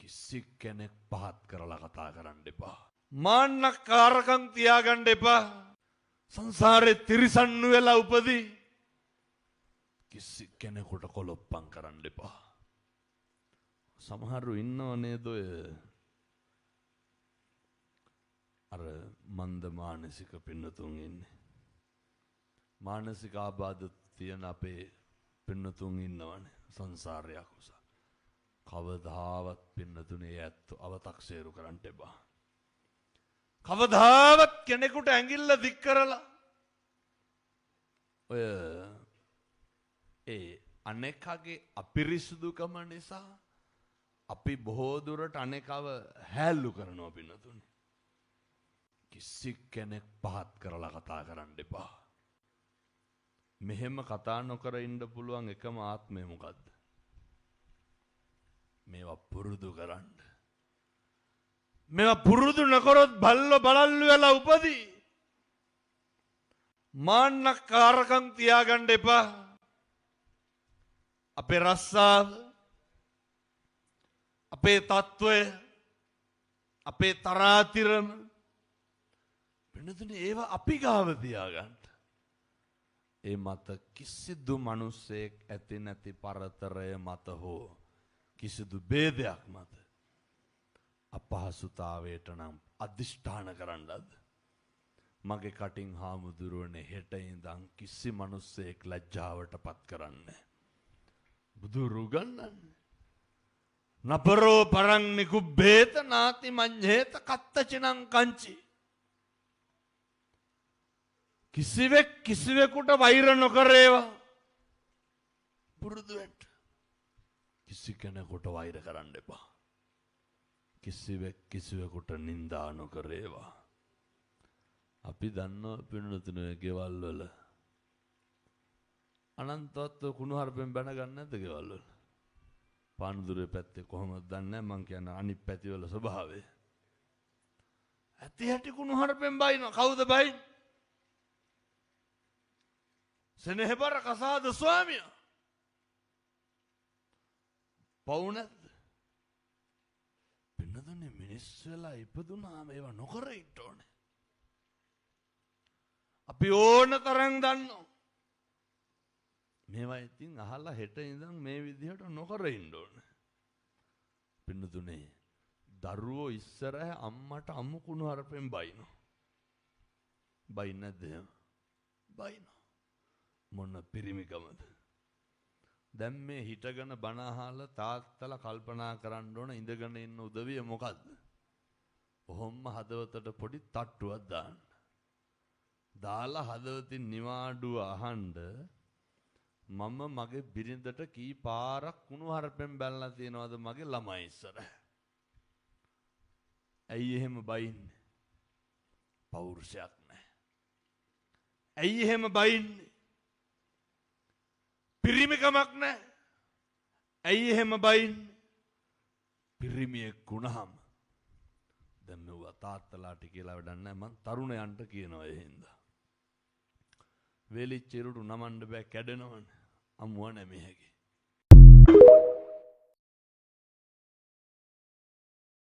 කිසි කෙනෙක් පහත් කරලා කතා කරන්න එපා. මාන්නකාරකම් තියාගන්න එපා. සංසාරේ තිරිසන්නු වෙලා උපදී. කිසි කෙනෙකුට කොලොප්පම් කරන්න එපා. සමහරු ඉන්නව නේද ඔය අර මන්ද මානසික පින්නතුන් ඉන්නේ. මානසික ආබාධ තියෙන අපේ පින්නතුන් ඉන්නවනේ සංසාරයක් උස. කවදාවත් පින්නතුනේ ඇත්ත අව탁සේරු කරන්න එපා. කවදාවත් කෙනෙකුට ඇඟිල්ල දික් කරලා ඔය අනෙකගේ අපිරිසුදුකම නිසා අපි බොහෝ දුරට අනෙකව හැල්ලු කරනවා පින්නතුනේ. කිසි කෙනෙක් පහත් කරලා කතා කරන්න එපා. මෙහෙම කතා නොකර ඉන්න පුළුවන් එකම ආත්මය මොකද්ද? මේවා පුරුදු කරන්න. මේවා පුරුදු නොකරොත් බල්ලෝ බලල්ලු වෙලා උපදී. මාන්නකාරකම් තියාගන්න එපා. අපේ රස්සාව, අපේ තත්වය, අපේ තරාතිරම වෙනතුනේ ඒවා අපි ගාව තියාගන්න. ඒ මත කිසිදු මිනිසෙක් ඇති නැති පරතරය මත හෝ කිසිදු ભેදයක් මත අපහසුතාවයට නම් අදිෂ්ඨාන කරන්නද මගේ කටින් හාමුදුරුවනේ හෙට ඉඳන් කිසි මිනිසෙක් ලැජ්ජාවට පත් කරන්නේ බුදුරු ගන්නන්නේ නපරෝ පරං නිකුබ්බේත නාති මඤ්ඤේත කත්තචිනං කංචි කිසිවෙක් කිසිවෙකුට වෛර නොකරේවා පුරුදු වෙන්න. කිසි කෙනෙකුට වෛර කරන්න එපා. කිසිවෙක් කිසිවෙකුට නිඳා නොකරේවා. අපි දන්නවා පින්නතුනේ ගෙවල් වල අනන්තවත් කුණුහරුපෙන් බැන ගන්න නැද්ද ගෙවල් වල? පානදුරේ පැත්තේ කොහොමද දන්නේ මං කියන අනිත් පැති වල ස්වභාවය. ඇති හැටි කුණුහරුපෙන් බයිනවා. කවුද බයින්නේ? සෙනෙහබර කසාද ස්වාමියා. පවු නැද්ද? පින්නතුනේ මිනිස් වෙලා ඉපදුනාම ඒවා නොකර ඉන්න ඕනේ. අපි ඕන තරම් දන්නවා. මේවා ඉතින් අහලා හෙට ඉඳන් මේ විදිහට නොකර ඉන්න ඕනේ. පින්නතුනේ දරුවෝ ඉස්සරහ අම්මට අම්මු කුණු හරපෙන් බයිනෝ. බයින් නැද්ද? බයිනෝ. මොන පිරිමිකමද? දැන් මේ හිටගෙන බණ අහලා තාත්තලා කල්පනා කරන්න ඕන ඉඳගෙන ඉන්න උදවිය මොකද්ද? ඔහොම හදවතට පොඩි තට්ටුවක් දාන්න. දාලා හදවතින් නිවාඩුව අහන්න මම මගේ බිරිඳට කී පාරක් කුණු හරපෙන් බැලලා තියනවද මගේ ළමයි ඉස්සර. ඇයි එහෙම බයින්නේ? පෞරුෂයක් නැහැ. ඇයි එහෙම බයින්නේ? පිරිමිකමක් නැහැ. ඇයි එහෙම බයින්නේ? පිරිමියෙක් වුණාම දැන් මෙව තාත්තලාට කියලා වැඩක් නැහැ. මං තරුණයන්ට කියනවා ඒ හින්දා. වෙලිච්ච ඉරුට නමන්න බෑ කැඩෙනවනේ. අමුව නැමෙහෙගේ.